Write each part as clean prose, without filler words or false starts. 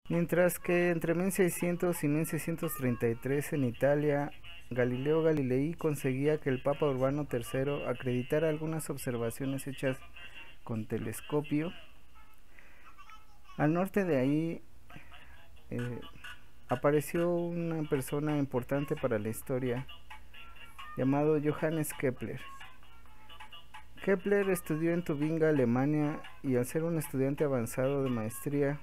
Mientras que entre 1600 y 1633 en Italia, Galileo Galilei conseguía que el Papa Urbano III acreditara algunas observaciones hechas con telescopio. Al norte de ahí eh, apareció una persona importante para la historia llamado Johannes Kepler. Kepler estudió en Tubinga, Alemania, y al ser un estudiante avanzado de maestría,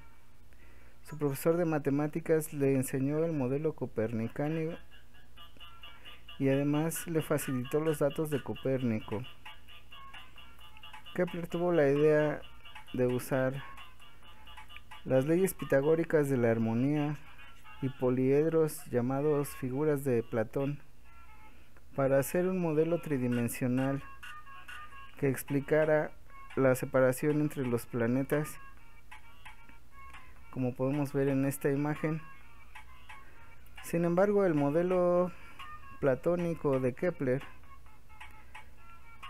su profesor de matemáticas le enseñó el modelo copernicano y además le facilitó los datos de Copérnico. Kepler tuvo la idea de usar las leyes pitagóricas de la armonía y poliedros llamados figuras de Platón para hacer un modelo tridimensional que explicara la separación entre los planetas, como podemos ver en esta imagen. Sin embargo, el modelo platónico de Kepler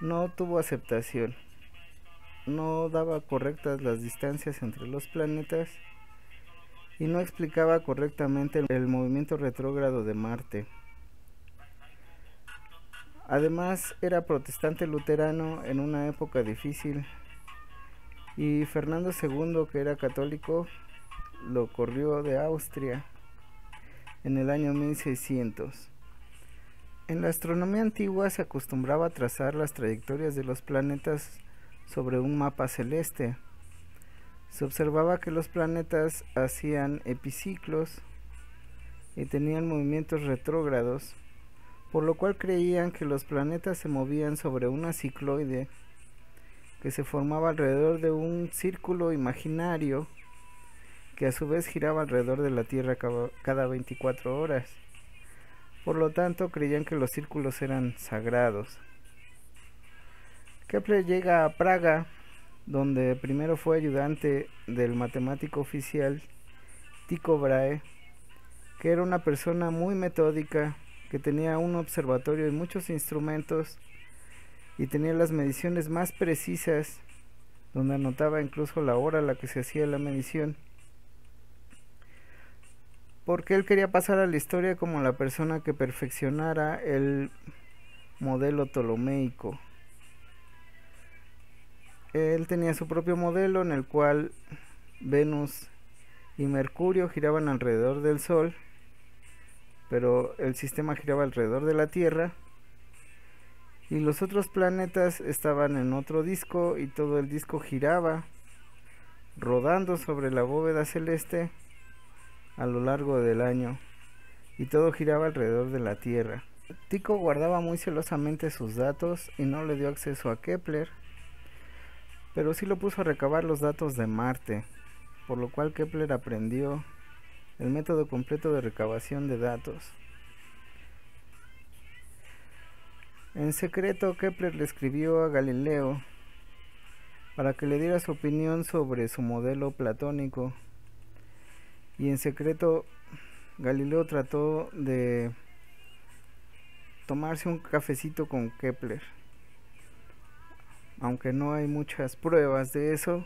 no tuvo aceptación, no daba correctas las distancias entre los planetas y no explicaba correctamente el movimiento retrógrado de Marte. Además, era protestante luterano en una época difícil y Fernando II, que era católico, lo corrió de Austria en el año 1600. En la astronomía antigua se acostumbraba a trazar las trayectorias de los planetas sobre un mapa celeste. Se observaba que los planetas hacían epiciclos y tenían movimientos retrógrados, por lo cual creían que los planetas se movían sobre una cicloide que se formaba alrededor de un círculo imaginario que a su vez giraba alrededor de la Tierra cada 24 horas. Por lo tanto, creían que los círculos eran sagrados. Kepler llega a Praga, donde primero fue ayudante del matemático oficial Tycho Brahe, que era una persona muy metódica, que tenía un observatorio y muchos instrumentos y tenía las mediciones más precisas, donde anotaba incluso la hora a la que se hacía la medición, porque él quería pasar a la historia como la persona que perfeccionara el modelo ptolomeico. Él tenía su propio modelo en el cual Venus y Mercurio giraban alrededor del Sol, pero el sistema giraba alrededor de la Tierra y los otros planetas estaban en otro disco y todo el disco giraba rodando sobre la bóveda celeste a lo largo del año y todo giraba alrededor de la Tierra. Tycho guardaba muy celosamente sus datos y no le dio acceso a Kepler, pero sí lo puso a recabar los datos de Marte, por lo cual Kepler aprendió el método completo de recabación de datos. En secreto, Kepler le escribió a Galileo para que le diera su opinión sobre su modelo platónico, y en secreto Galileo trató de tomarse un cafecito con Kepler, aunque no hay muchas pruebas de eso,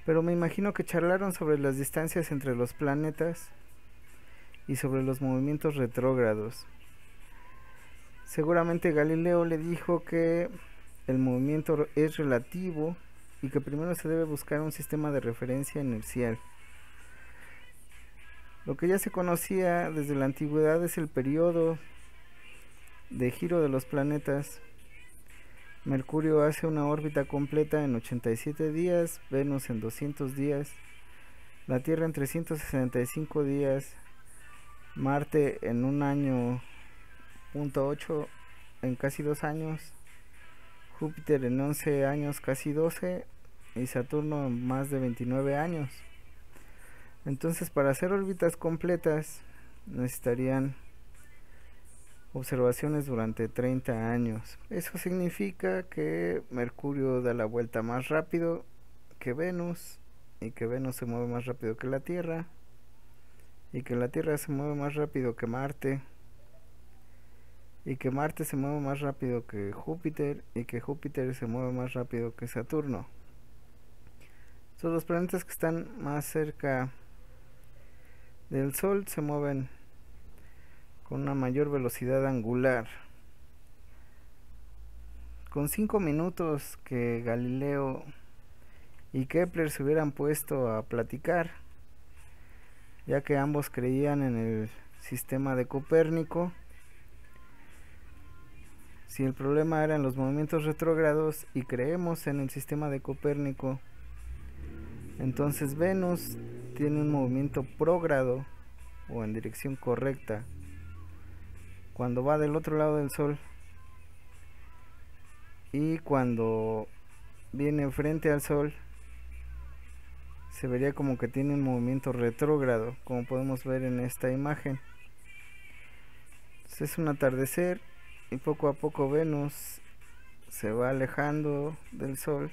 pero me imagino que charlaron sobre las distancias entre los planetas y sobre los movimientos retrógrados. Seguramente Galileo le dijo que el movimiento es relativo y que primero se debe buscar un sistema de referencia inercial. Lo que ya se conocía desde la antigüedad es el periodo de giro de los planetas. Mercurio hace una órbita completa en 87 días, Venus en 200 días, la Tierra en 365 días, Marte en un año .8 en casi 2 años, Júpiter en 11 años casi 12 y Saturno en más de 29 años. Entonces, para hacer órbitas completas necesitarían observaciones durante 30 años. Eso significa que Mercurio da la vuelta más rápido que Venus, y que Venus se mueve más rápido que la Tierra, y que la Tierra se mueve más rápido que Marte, y que Marte se mueve más rápido que Júpiter, y que Júpiter se mueve más rápido que Saturno. Son los planetas que están más cerca del Sol se mueven con una mayor velocidad angular. Con 5 minutos que Galileo y Kepler se hubieran puesto a platicar, ya que ambos creían en el sistema de Copérnico, si el problema eran los movimientos retrógrados y creemos en el sistema de Copérnico, entonces Venus tiene un movimiento prógrado o en dirección correcta cuando va del otro lado del Sol, y cuando viene frente al Sol se vería como que tiene un movimiento retrógrado, como podemos ver en esta imagen. Entonces es un atardecer y poco a poco Venus se va alejando del Sol.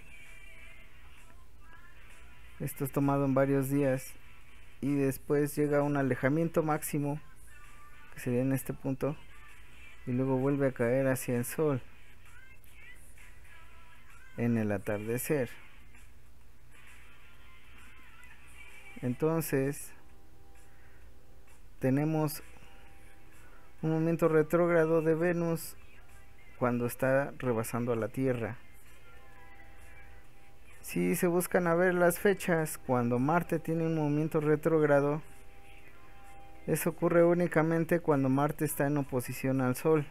Esto es tomado en varios días y después llega a un alejamiento máximo, que sería en este punto, y luego vuelve a caer hacia el Sol en el atardecer. Entonces tenemos un movimiento retrógrado de Venus cuando está rebasando a la Tierra. Si se buscan a ver las fechas cuando Marte tiene un movimiento retrógrado, eso ocurre únicamente cuando Marte está en oposición al Sol.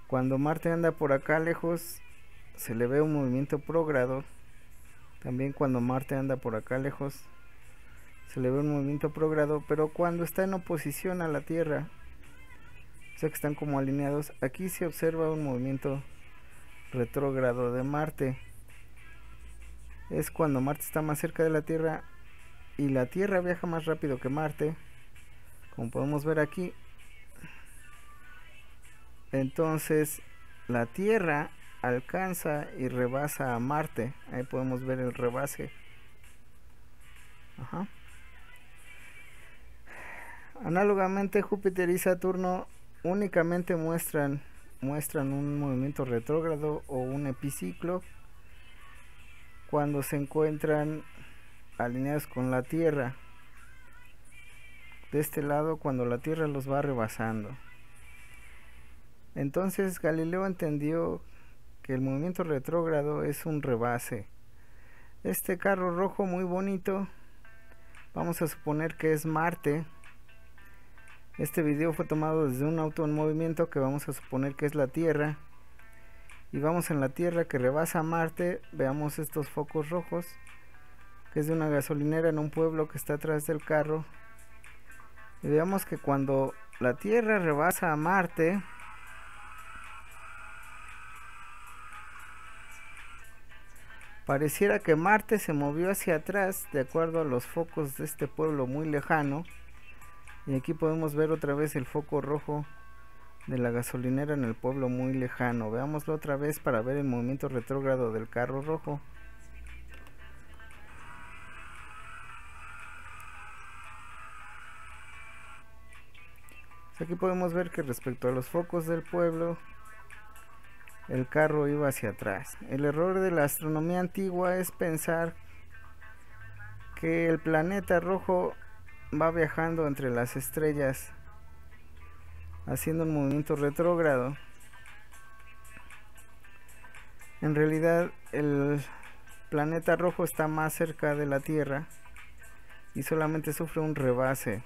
Cuando Marte anda por acá lejos, se le ve un movimiento prógrado. También cuando Marte anda por acá lejos, se le ve un movimiento prógrado, pero cuando está en oposición a la Tierra, o sea que están como alineados, aquí se observa un movimiento retrógrado de Marte. Es cuando Marte está más cerca de la Tierra y la Tierra viaja más rápido que Marte, como podemos ver aquí. Entonces la Tierra alcanza y rebasa a Marte. Ahí podemos ver el rebase. Análogamente, Júpiter y Saturno únicamente muestran un movimiento retrógrado o un epiciclo cuando se encuentran alineados con la Tierra. De este lado, cuando la Tierra los va rebasando. Entonces Galileo entendió que el movimiento retrógrado es un rebase. Este carro rojo muy bonito, vamos a suponer que es Marte. Este video fue tomado desde un auto en movimiento que vamos a suponer que es la Tierra. Y vamos en la Tierra que rebasa Marte. Veamos estos focos rojos, que es de una gasolinera en un pueblo que está atrás del carro. Y veamos que cuando la Tierra rebasa a Marte, pareciera que Marte se movió hacia atrás de acuerdo a los focos de este pueblo muy lejano. Y aquí podemos ver otra vez el foco rojo de la gasolinera en el pueblo muy lejano. Veámoslo otra vez para ver el movimiento retrógrado del carro rojo. Aquí podemos ver que respecto a los focos del pueblo, el carro iba hacia atrás. El error de la astronomía antigua es pensar que el planeta rojo va viajando entre las estrellas haciendo un movimiento retrógrado. En realidad el planeta rojo está más cerca de la Tierra y solamente sufre un rebase.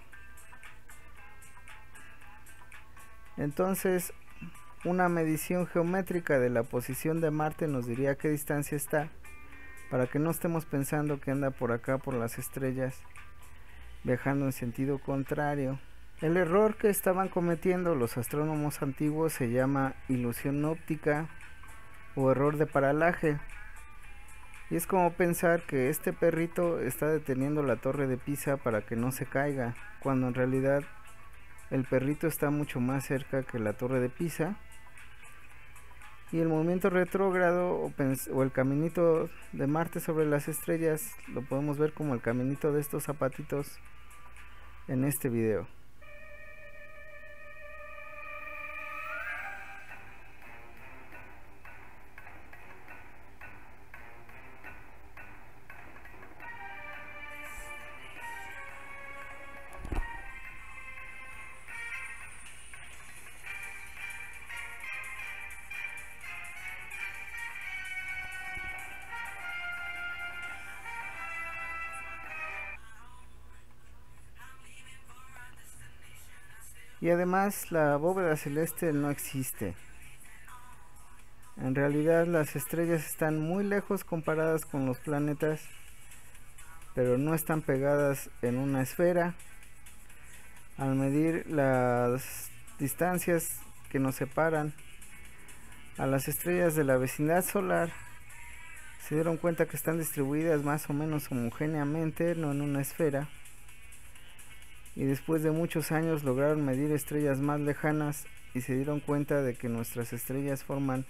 Entonces una medición geométrica de la posición de Marte nos diría a qué distancia está, para que no estemos pensando que anda por acá por las estrellas viajando en sentido contrario. El error que estaban cometiendo los astrónomos antiguos se llama ilusión óptica o error de paralaje, y es como pensar que este perrito está deteniendo la torre de Pisa para que no se caiga, cuando en realidad el perrito está mucho más cerca que la torre de Pisa. Y el movimiento retrógrado o el caminito de Marte sobre las estrellas lo podemos ver como el caminito de estos zapatitos en este video. Y además la bóveda celeste no existe. En realidad las estrellas están muy lejos comparadas con los planetas, pero no están pegadas en una esfera. Al medir las distancias que nos separan a las estrellas de la vecindad solar, se dieron cuenta que están distribuidas más o menos homogéneamente, no en una esfera. Y después de muchos años lograron medir estrellas más lejanas y se dieron cuenta de que nuestras estrellas forman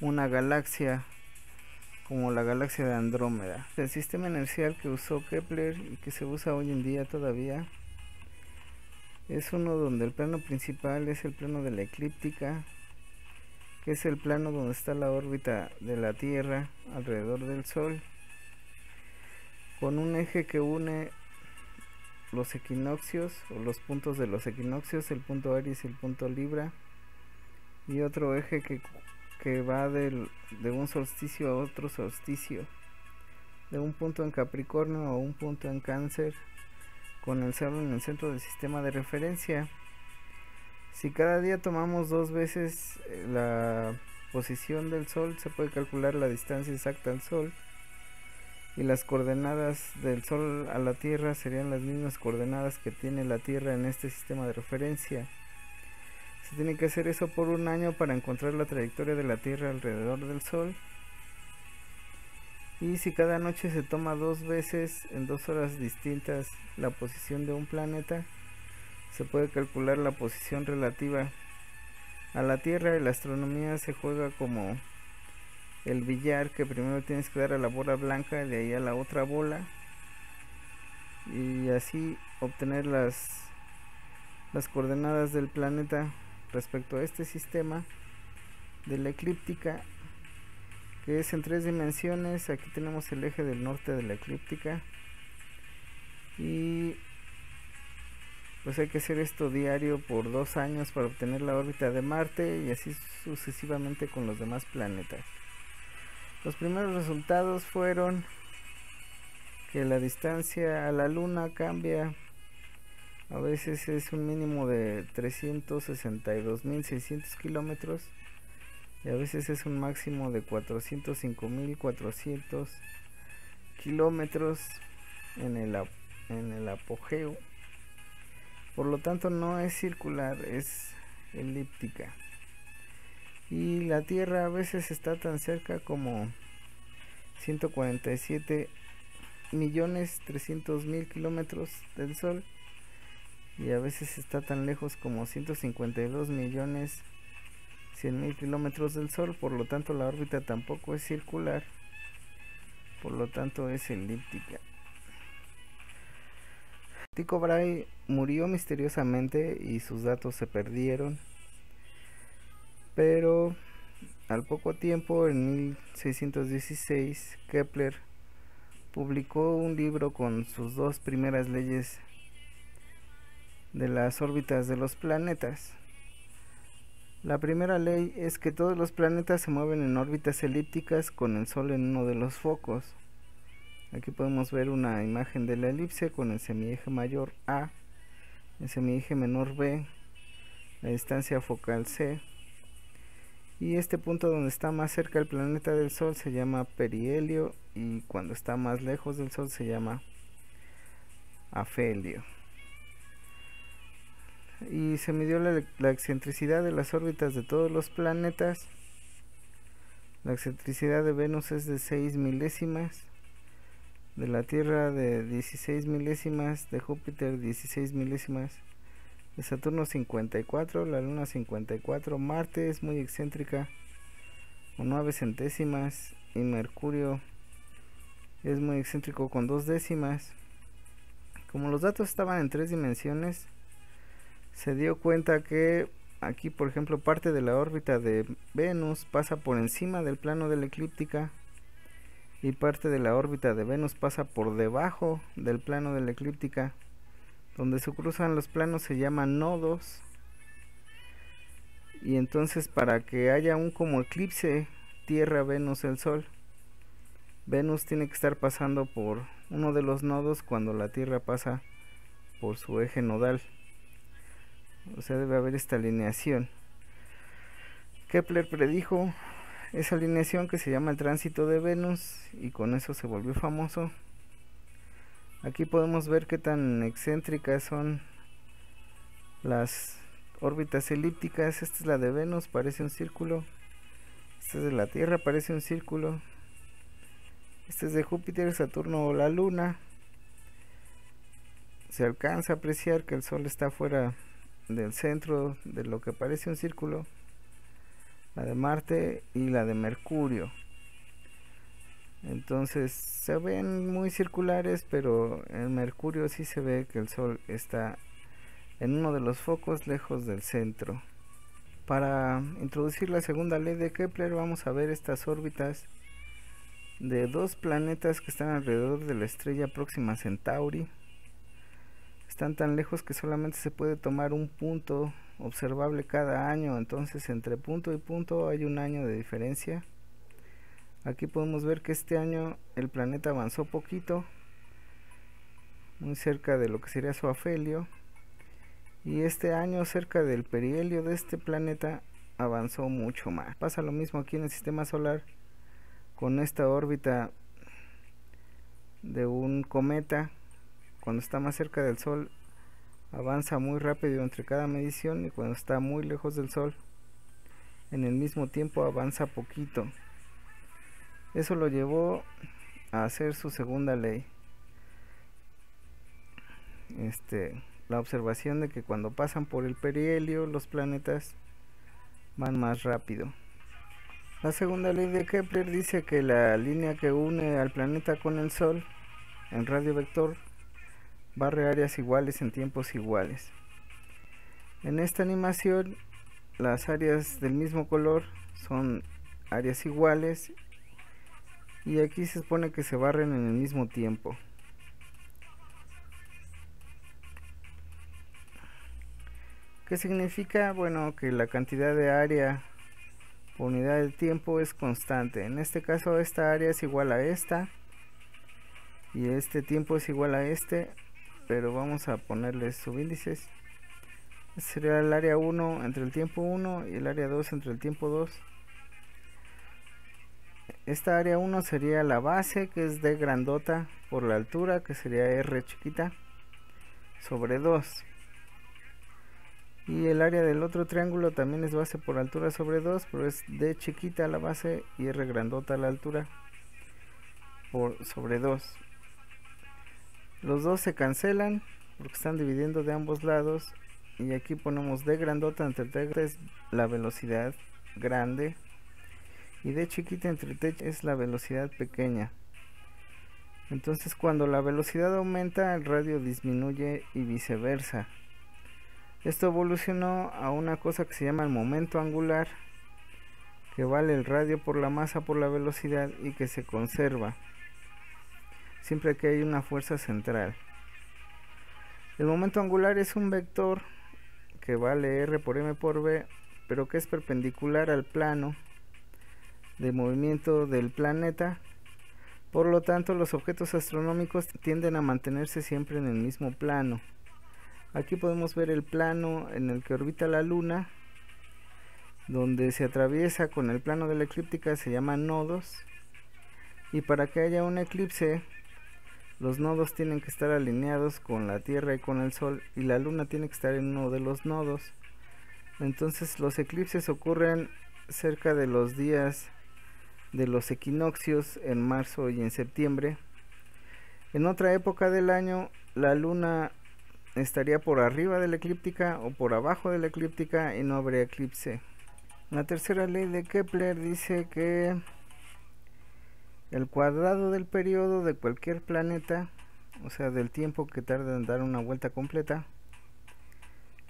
una galaxia como la galaxia de Andrómeda. El sistema inercial que usó Kepler y que se usa hoy en día todavía es uno donde el plano principal es el plano de la eclíptica, que es el plano donde está la órbita de la Tierra alrededor del Sol, con un eje que une los equinoccios o los puntos de los equinoccios, el punto Aries y el punto Libra, y otro eje que va de un solsticio a otro solsticio, de un punto en Capricornio a un punto en Cáncer, con el Sol en el centro del sistema de referencia. Si cada día tomamos 2 veces la posición del Sol, se puede calcular la distancia exacta al Sol, y las coordenadas del Sol a la Tierra serían las mismas coordenadas que tiene la Tierra en este sistema de referencia. Se tiene que hacer eso por un año para encontrar la trayectoria de la Tierra alrededor del Sol. Y si cada noche se toma 2 veces en 2 horas distintas la posición de un planeta, se puede calcular la posición relativa a la Tierra. Y la astronomía se juega como el billar, que primero tienes que dar a la bola blanca y de ahí a la otra bola, y así obtener las coordenadas del planeta respecto a este sistema de la eclíptica, que es en 3 dimensiones. Aquí tenemos el eje del norte de la eclíptica, y pues hay que hacer esto diario por 2 años para obtener la órbita de Marte, y así sucesivamente con los demás planetas. Los primeros resultados fueron que la distancia a la Luna cambia. A veces es un mínimo de 362.600 kilómetros y a veces es un máximo de 405.400 kilómetros en el apogeo. Por lo tanto no es circular, es elíptica. Y la Tierra a veces está tan cerca como 147.300.000 kilómetros del Sol, y a veces está tan lejos como 152.100.000 kilómetros del Sol. Por lo tanto la órbita tampoco es circular, por lo tanto es elíptica. Tycho Brahe murió misteriosamente y sus datos se perdieron, pero al poco tiempo, en 1616, Kepler publicó un libro con sus 2 primeras leyes de las órbitas de los planetas. La primera ley es que todos los planetas se mueven en órbitas elípticas con el Sol en uno de los focos. Aquí podemos ver una imagen de la elipse con el semieje mayor A, el semieje menor B, la distancia focal C, y este punto donde está más cerca el planeta del Sol se llama perihelio, y cuando está más lejos del Sol se llama afelio. Y se midió la excentricidad de las órbitas de todos los planetas. La excentricidad de Venus es de 6 milésimas, de la Tierra de 16 milésimas, de Júpiter 16 milésimas, de Saturno 54, la Luna 54, Marte es muy excéntrica con 9 centésimas, y Mercurio es muy excéntrico con 2 décimas. Como los datos estaban en 3 dimensiones, se dio cuenta que aquí, por ejemplo, parte de la órbita de Venus pasa por encima del plano de la eclíptica y parte de la órbita de Venus pasa por debajo del plano de la eclíptica. Donde se cruzan los planos se llaman nodos, y entonces para que haya un como eclipse Tierra, Venus, el Sol, Venus tiene que estar pasando por uno de los nodos cuando la Tierra pasa por su eje nodal. o sea, debe haber esta alineación. Kepler predijo esa alineación que se llama el tránsito de Venus y con eso se volvió famoso. Aquí podemos ver qué tan excéntricas son las órbitas elípticas. Esta es la de Venus, parece un círculo. Esta es de la Tierra, parece un círculo. Esta es de Júpiter, Saturno o la Luna. Se alcanza a apreciar que el Sol está fuera del centro de lo que parece un círculo. La de Marte y la de Mercurio. Entonces se ven muy circulares, pero en Mercurio sí se ve que el Sol está en uno de los focos lejos del centro. Para introducir la segunda ley de Kepler vamos a ver estas órbitas de dos planetas que están alrededor de la estrella Próxima Centauri. Están tan lejos que solamente se puede tomar un punto observable cada año, entonces entre punto y punto hay un año de diferencia. Aquí podemos ver que este año el planeta avanzó poquito, muy cerca de lo que sería su afelio, y este año cerca del perihelio de este planeta avanzó mucho más. Pasa lo mismo aquí en el sistema solar con esta órbita de un cometa. Cuando está más cerca del Sol avanza muy rápido entre cada medición, y cuando está muy lejos del Sol en el mismo tiempo avanza poquito. Eso lo llevó a hacer su segunda ley, la observación de que cuando pasan por el perihelio los planetas van más rápido. La segunda ley de Kepler dice que la línea que une al planeta con el Sol en radio vector barre áreas iguales en tiempos iguales. En esta animación las áreas del mismo color son áreas iguales y aquí se supone que se barren en el mismo tiempo. ¿Qué significa? Bueno, que la cantidad de área por unidad de tiempo es constante. En este caso esta área es igual a esta y este tiempo es igual a este, pero vamos a ponerles subíndices. Este sería el área 1 entre el tiempo 1 y el área 2 entre el tiempo 2. Esta área 1 sería la base, que es D grandota, por la altura, que sería R chiquita, sobre 2. Y el área del otro triángulo también es base por altura sobre 2, pero es D chiquita la base y R grandota la altura por sobre 2. Los dos se cancelan porque están dividiendo de ambos lados, y aquí ponemos D grandota entre T es la velocidad grande y D chiquita entre T es la velocidad pequeña. Entonces cuando la velocidad aumenta el radio disminuye y viceversa. Esto evolucionó a una cosa que se llama el momento angular, que vale el radio por la masa por la velocidad y que se conserva siempre que hay una fuerza central. El momento angular es un vector que vale R por M por V, pero que es perpendicular al plano de movimiento del planeta. Por lo tanto, los objetos astronómicos tienden a mantenerse siempre en el mismo plano. Aquí podemos ver el plano en el que orbita la Luna, donde se atraviesa con el plano de la eclíptica, se llaman nodos, y para que haya un eclipse los nodos tienen que estar alineados con la Tierra y con el Sol, y la Luna tiene que estar en uno de los nodos. Entonces los eclipses ocurren cerca de los días de los equinoccios en marzo y en septiembre. En otra época del año la Luna estaría por arriba de la eclíptica o por abajo de la eclíptica y no habría eclipse. La tercera ley de Kepler dice que el cuadrado del periodo de cualquier planeta, o sea del tiempo que tarda en dar una vuelta completa,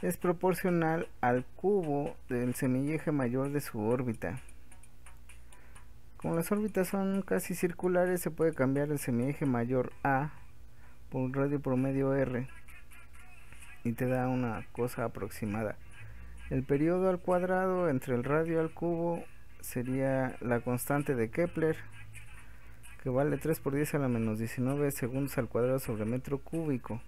es proporcional al cubo del semieje mayor de su órbita. Como las órbitas son casi circulares, se puede cambiar el semieje mayor A por un radio promedio R y te da una cosa aproximada. El periodo al cuadrado entre el radio al cubo sería la constante de Kepler, que vale 3 por 10 a la menos 19 segundos al cuadrado sobre metro cúbico.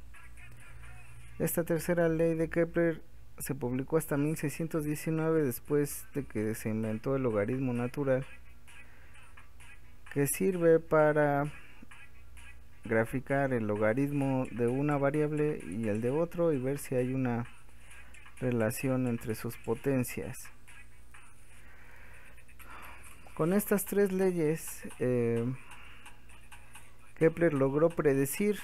Esta tercera ley de Kepler se publicó hasta 1619, después de que se inventó el logaritmo natural, que sirve para graficar el logaritmo de una variable y el de otro y ver si hay una relación entre sus potencias. Con estas tres leyes, Kepler logró predecir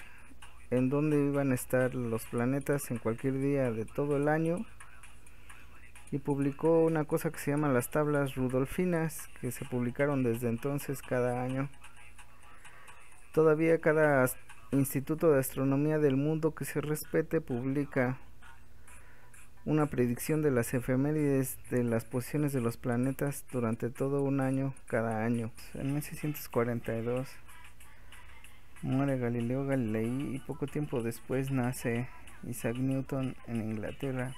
en dónde iban a estar los planetas en cualquier día de todo el año, y publicó una cosa que se llama las tablas rudolfinas, que se publicaron desde entonces cada año. Todavía cada instituto de astronomía del mundo que se respete publica una predicción de las efemérides de las posiciones de los planetas durante todo un año, cada año. En 1642 muere Galileo Galilei y poco tiempo después nace Isaac Newton en Inglaterra,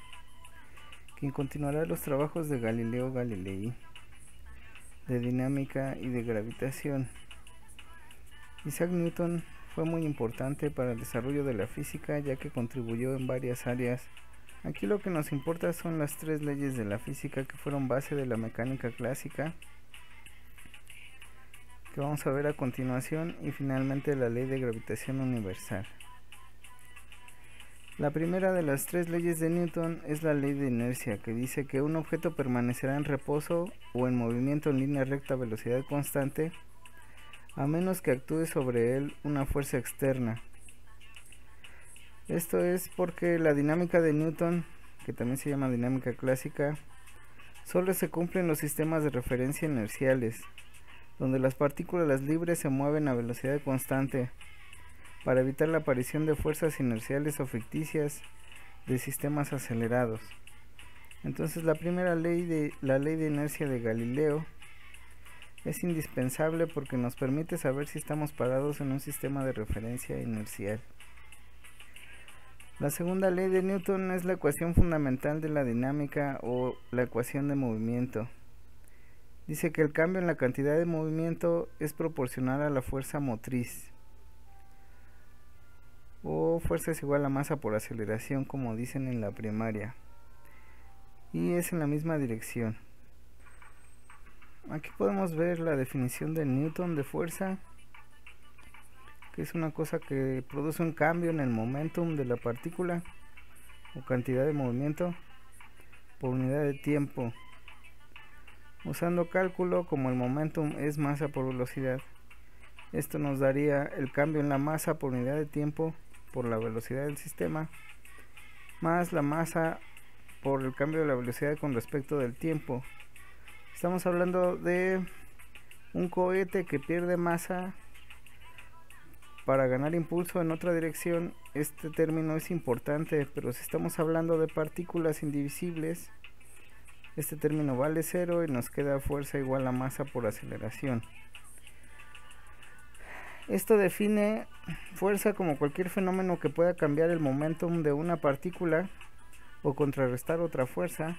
quien continuará los trabajos de Galileo Galilei de dinámica y de gravitación. Isaac Newton fue muy importante para el desarrollo de la física, ya que contribuyó en varias áreas. Aquí lo que nos importa son las tres leyes de la física que fueron base de la mecánica clásica, que vamos a ver a continuación, y finalmente la ley de gravitación universal. La primera de las tres leyes de Newton es la ley de inercia, que dice que un objeto permanecerá en reposo o en movimiento en línea recta a velocidad constante, a menos que actúe sobre él una fuerza externa. Esto es porque la dinámica de Newton, que también se llama dinámica clásica, solo se cumple en los sistemas de referencia inerciales, donde las partículas libres se mueven a velocidad constante, para evitar la aparición de fuerzas inerciales o ficticias de sistemas acelerados. Entonces la primera ley, la ley de inercia de Galileo, es indispensable porque nos permite saber si estamos parados en un sistema de referencia inercial. La segunda ley de Newton es la ecuación fundamental de la dinámica o la ecuación de movimiento. Dice que el cambio en la cantidad de movimiento es proporcional a la fuerza motriz, o fuerza es igual a masa por aceleración, como dicen en la primaria, y es en la misma dirección. Aquí podemos ver la definición de Newton de fuerza, que es una cosa que produce un cambio en el momentum de la partícula o cantidad de movimiento por unidad de tiempo. Usando cálculo, como el momentum es masa por velocidad, esto nos daría el cambio en la masa por unidad de tiempo por la velocidad del sistema, más la masa por el cambio de la velocidad con respecto del tiempo. Estamos hablando de un cohete que pierde masa para ganar impulso en otra dirección. Este término es importante, pero si estamos hablando de partículas indivisibles, este término vale 0 y nos queda fuerza igual a masa por aceleración. Esto define fuerza como cualquier fenómeno que pueda cambiar el momentum de una partícula o contrarrestar otra fuerza,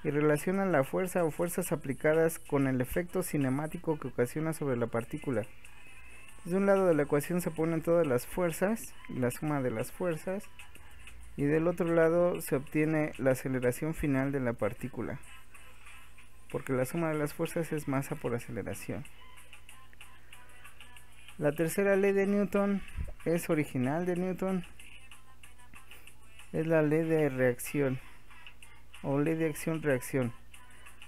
y relaciona la fuerza o fuerzas aplicadas con el efecto cinemático que ocasiona sobre la partícula. De un lado de la ecuación se ponen todas las fuerzas y la suma de las fuerzas, y del otro lado se obtiene la aceleración final de la partícula, porque la suma de las fuerzas es masa por aceleración. La tercera ley de Newton es original de Newton, es la ley de reacción o ley de acción-reacción.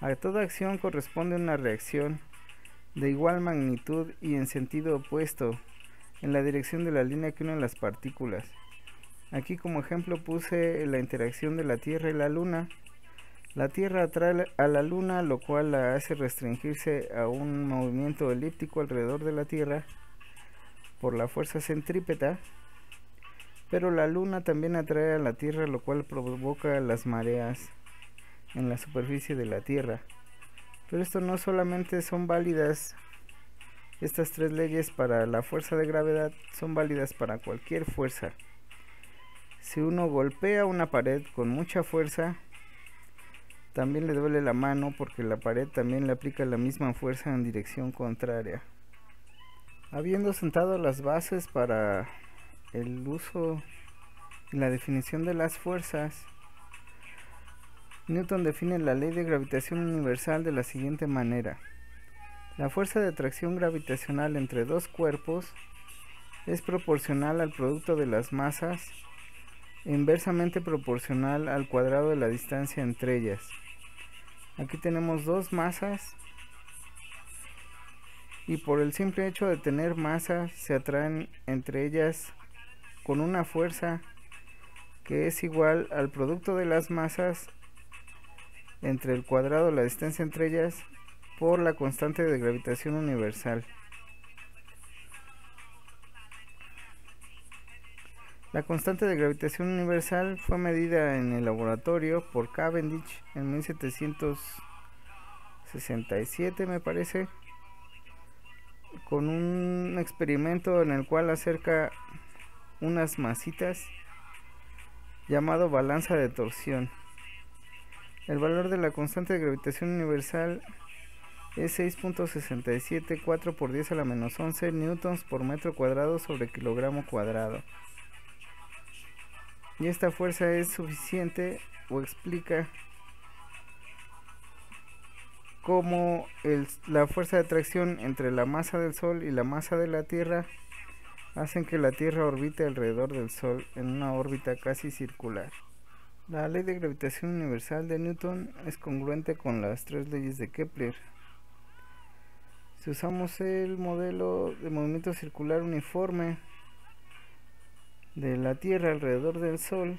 A toda acción corresponde una reacción de igual magnitud y en sentido opuesto en la dirección de la línea que une las partículas. Aquí como ejemplo puse la interacción de la Tierra y la Luna. La Tierra atrae a la Luna, lo cual la hace restringirse a un movimiento elíptico alrededor de la Tierra por la fuerza centrípeta, pero la Luna también atrae a la Tierra, lo cual provoca las mareas en la superficie de la Tierra. Pero esto no solamente son válidas, estas tres leyes para la fuerza de gravedad, son válidas para cualquier fuerza. Si uno golpea una pared con mucha fuerza, también le duele la mano, porque la pared también le aplica la misma fuerza en dirección contraria. Habiendo sentado las bases para el uso y la definición de las fuerzas, Newton define la ley de gravitación universal de la siguiente manera. La fuerza de atracción gravitacional entre dos cuerpos es proporcional al producto de las masas e inversamente proporcional al cuadrado de la distancia entre ellas. Aquí tenemos dos masas y por el simple hecho de tener masa se atraen entre ellas con una fuerza que es igual al producto de las masas entre el cuadrado de la distancia entre ellas por la constante de gravitación universal. La constante de gravitación universal fue medida en el laboratorio por Cavendish en 1767, me parece, con un experimento en el cual acerca unas masitas llamado balanza de torsión. El valor de la constante de gravitación universal es 6.67, 4 por 10 a la menos 11 newtons por metro cuadrado sobre kilogramo cuadrado. Y esta fuerza es suficiente o explica cómo la fuerza de atracción entre la masa del Sol y la masa de la Tierra hacen que la Tierra orbite alrededor del Sol en una órbita casi circular. La ley de gravitación universal de Newton es congruente con las tres leyes de Kepler. Si usamos el modelo de movimiento circular uniforme de la Tierra alrededor del Sol,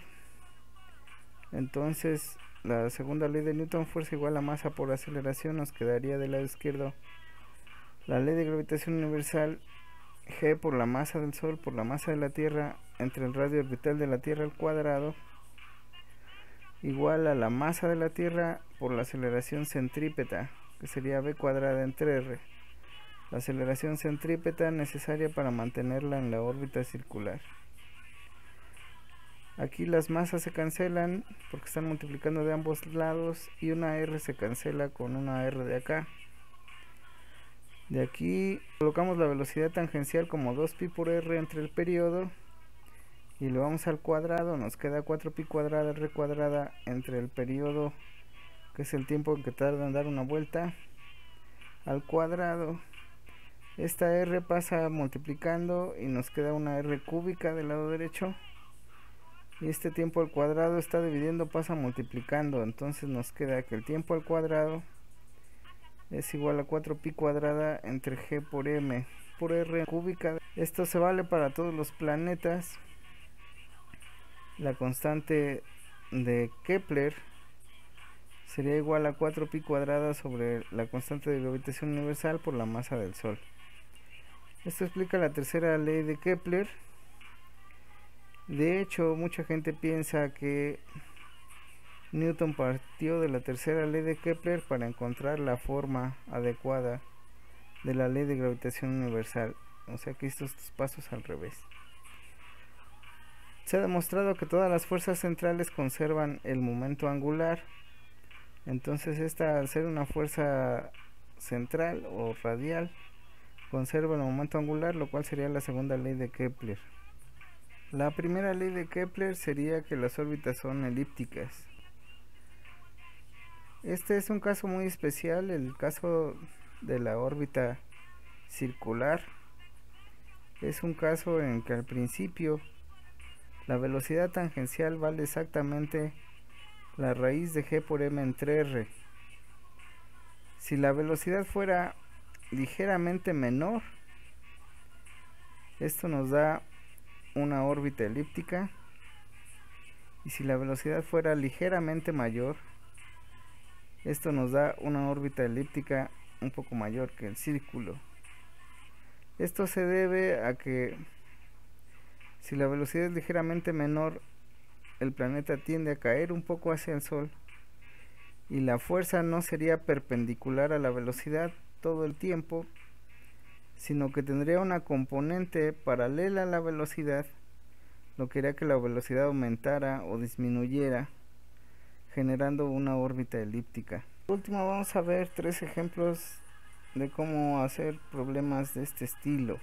entonces la segunda ley de Newton, fuerza igual a masa por aceleración, nos quedaría del lado izquierdo la ley de gravitación universal, G por la masa del Sol por la masa de la Tierra entre el radio orbital de la Tierra al cuadrado, igual a la masa de la Tierra por la aceleración centrípeta, que sería v cuadrada entre r, la aceleración centrípeta necesaria para mantenerla en la órbita circular. Aquí las masas se cancelan porque están multiplicando de ambos lados y una r se cancela con una r de acá. De aquí colocamos la velocidad tangencial como 2pi por r entre el periodo y lo vamos al cuadrado, nos queda 4pi cuadrada r cuadrada entre el periodo, que es el tiempo en que tarda en dar una vuelta, al cuadrado. Esta r pasa multiplicando y nos queda una r cúbica del lado derecho. Y este tiempo al cuadrado está dividiendo, pasa multiplicando, entonces nos queda que el tiempo al cuadrado es igual a 4pi cuadrada entre g por m por r cúbica. Esto se vale para todos los planetas. La constante de Kepler sería igual a 4pi cuadrada sobre la constante de gravitación universal por la masa del Sol. Esto explica la tercera ley de Kepler. De hecho, mucha gente piensa que Newton partió de la tercera ley de Kepler para encontrar la forma adecuada de la ley de gravitación universal. O sea que estos pasos al revés. Se ha demostrado que todas las fuerzas centrales conservan el momento angular. Entonces esta, al ser una fuerza central o radial, conserva el momento angular, lo cual sería la segunda ley de Kepler. La primera ley de Kepler sería que las órbitas son elípticas. Este es un caso muy especial, el caso de la órbita circular. Es un caso en que al principio la velocidad tangencial vale exactamente la raíz de g por m entre r. Si la velocidad fuera ligeramente menor, esto nos da una órbita elíptica, y si la velocidad fuera ligeramente mayor, esto nos da una órbita elíptica un poco mayor que el círculo. Esto se debe a que si la velocidad es ligeramente menor, el planeta tiende a caer un poco hacia el Sol y la fuerza no sería perpendicular a la velocidad todo el tiempo, sino que tendría una componente paralela a la velocidad, lo que haría que la velocidad aumentara o disminuyera, generando una órbita elíptica. Por último, vamos a ver tres ejemplos de cómo hacer problemas de este estilo.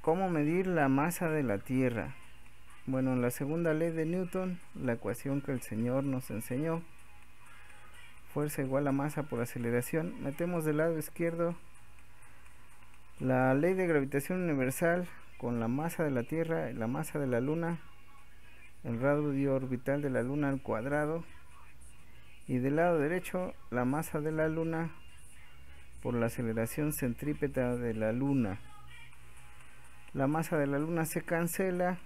¿Cómo medir la masa de la Tierra? Bueno, en la segunda ley de Newton, la ecuación que el señor nos enseñó, fuerza igual a masa por aceleración, metemos del lado izquierdo la ley de gravitación universal con la masa de la Tierra y la masa de la Luna, el radio orbital de la Luna al cuadrado, y del lado derecho la masa de la Luna por la aceleración centrípeta de la Luna. La masa de la Luna se cancela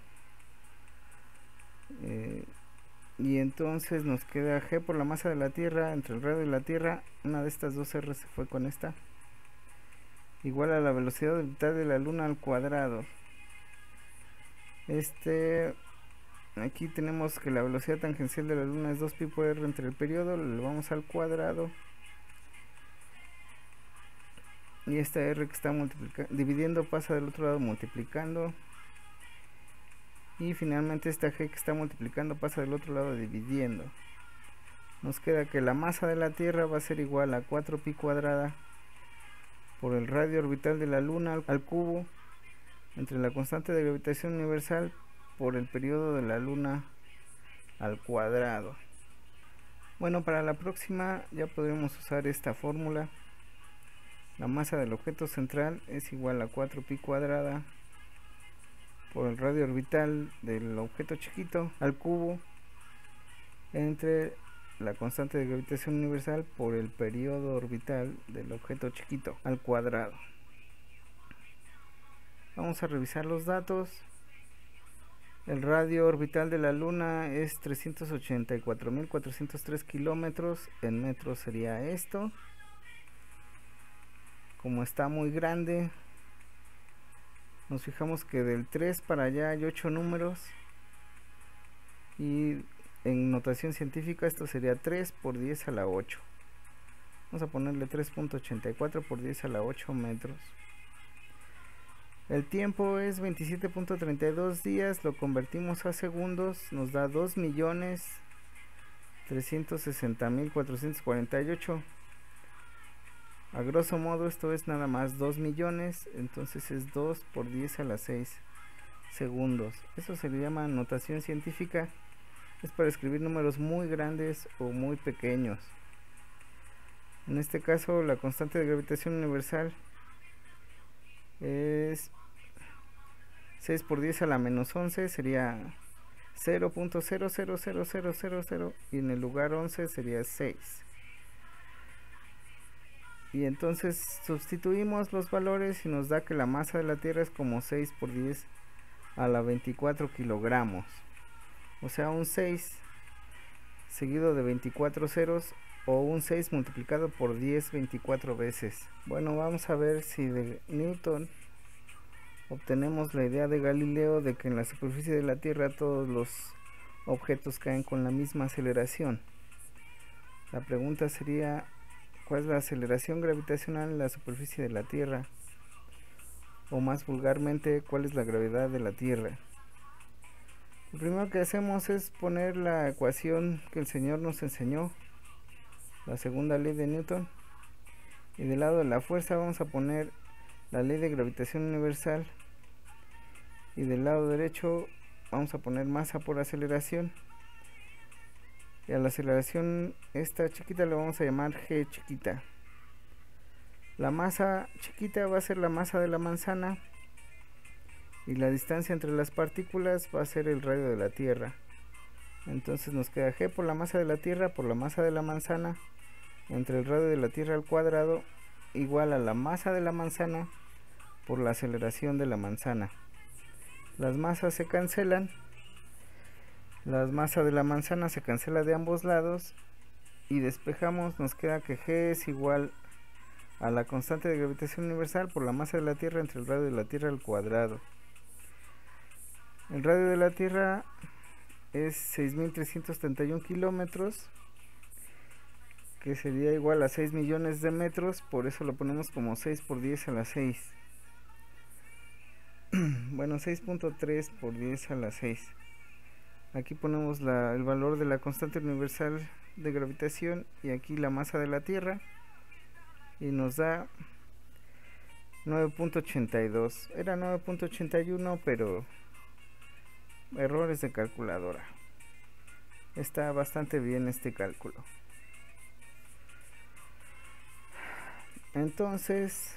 y entonces nos queda G por la masa de la Tierra entre el radio y la Tierra. Una de estas dos R se fue con esta, igual a la velocidad orbital de la Luna al cuadrado. Aquí tenemos que la velocidad tangencial de la Luna es 2pi por r entre el periodo, lo vamos al cuadrado, y esta r que está dividiendo pasa del otro lado multiplicando, y finalmente esta g que está multiplicando pasa del otro lado dividiendo. Nos queda que la masa de la Tierra va a ser igual a 4pi cuadrada por el radio orbital de la Luna al cubo entre la constante de gravitación universal por el periodo de la Luna al cuadrado. Bueno, para la próxima ya podremos usar esta fórmula. La masa del objeto central es igual a 4pi cuadrada por el radio orbital del objeto chiquito al cubo entre la constante de gravitación universal por el periodo orbital del objeto chiquito al cuadrado. Vamos a revisar los datos. El radio orbital de la Luna es 384.403 kilómetros. En metros sería esto. Como está muy grande, nos fijamos que del 3 para allá hay 8 números. Y en notación científica esto sería 3 por 10 a la 8. Vamos a ponerle 3.84 por 10 a la 8 metros. El tiempo es 27.32 días, lo convertimos a segundos, nos da 2.360.448. A grosso modo esto es nada más 2 millones, entonces es 2 por 10 a la 6 segundos. Eso se le llama notación científica, es para escribir números muy grandes o muy pequeños. En este caso la constante de gravitación universal es 6 por 10 a la menos 11, sería 0.000000, y en el lugar 11 sería 6. Y entonces sustituimos los valores y nos da que la masa de la Tierra es como 6 por 10 a la 24 kilogramos. O sea, un 6 seguido de 24 ceros, o un 6 multiplicado por 10 24 veces. Bueno, vamos a ver si de Newton obtenemos la idea de Galileo de que en la superficie de la Tierra todos los objetos caen con la misma aceleración. La pregunta sería: ¿cuál es la aceleración gravitacional en la superficie de la Tierra? O más vulgarmente, ¿cuál es la gravedad de la Tierra? Lo primero que hacemos es poner la ecuación que el señor nos enseñó, la segunda ley de Newton, y del lado de la fuerza vamos a poner la ley de gravitación universal, y del lado derecho vamos a poner masa por aceleración, y a la aceleración esta chiquita le vamos a llamar g chiquita. La masa chiquita va a ser la masa de la manzana, y la distancia entre las partículas va a ser el radio de la Tierra. Entonces nos queda g por la masa de la Tierra por la masa de la manzana entre el radio de la Tierra al cuadrado, igual a la masa de la manzana por la aceleración de la manzana. Las masas se cancelan, la masa de la manzana se cancela de ambos lados y despejamos. Nos queda que g es igual a la constante de gravitación universal por la masa de la Tierra entre el radio de la Tierra al cuadrado. El radio de la Tierra es 6.331 kilómetros, que sería igual a 6 millones de metros, por eso lo ponemos como 6 por 10 a la 6. Bueno, 6.3 por 10 a la 6. Aquí ponemos el valor de la constante universal de gravitación y aquí la masa de la Tierra, y nos da 9.82. Era 9.81, pero errores de calculadora. Está bastante bien este cálculo. Entonces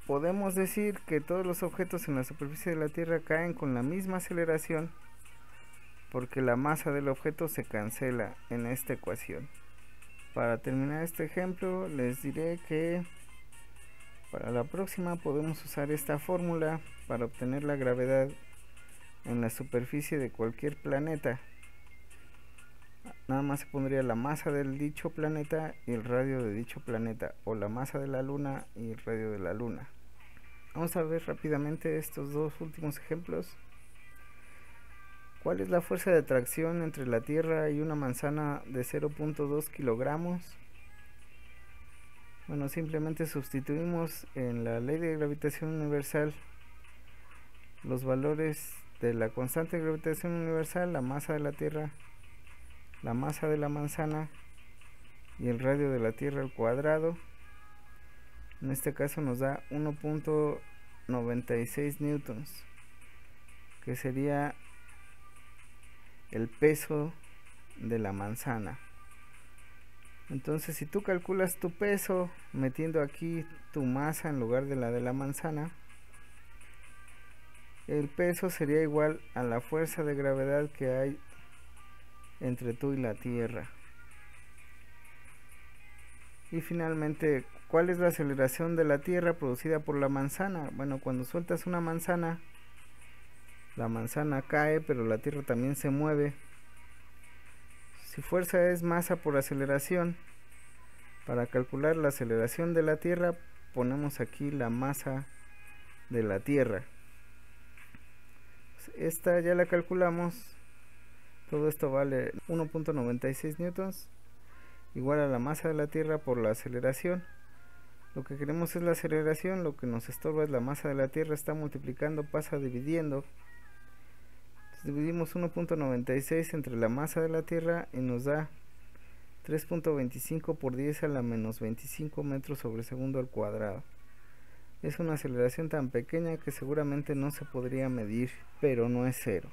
podemos decir que todos los objetos en la superficie de la Tierra caen con la misma aceleración, porque la masa del objeto se cancela en esta ecuación. Para terminar este ejemplo, les diré que para la próxima podemos usar esta fórmula para obtener la gravedad en la superficie de cualquier planeta. Nada más se pondría la masa del dicho planeta y el radio de dicho planeta, o la masa de la Luna y el radio de la Luna. Vamos a ver rápidamente estos dos últimos ejemplos. ¿Cuál es la fuerza de atracción entre la Tierra y una manzana de 0.2 kilogramos? Bueno, simplemente sustituimos en la ley de gravitación universal los valores de la constante de gravitación universal, la masa de la Tierra, la masa de la manzana y el radio de la Tierra al cuadrado. En este caso nos da 1.96 newtons, que sería el peso de la manzana. Entonces, si tú calculas tu peso metiendo aquí tu masa en lugar de la manzana, el peso sería igual a la fuerza de gravedad que hay entre tú y la Tierra. Y finalmente, ¿cuál es la aceleración de la Tierra producida por la manzana? Bueno, cuando sueltas una manzana, la manzana cae, pero la Tierra también se mueve. Si fuerza es masa por aceleración, para calcular la aceleración de la Tierra, ponemos aquí la masa de la Tierra. Esta ya la calculamos. Todo esto vale 1.96 newtons, igual a la masa de la Tierra por la aceleración. Lo que queremos es la aceleración, lo que nos estorba es la masa de la Tierra. Está multiplicando, pasa dividiendo. Dividimos 1.96 entre la masa de la Tierra y nos da 3.25 por 10 a la menos 25 metros sobre segundo al cuadrado. Es una aceleración tan pequeña que seguramente no se podría medir, pero no es cero.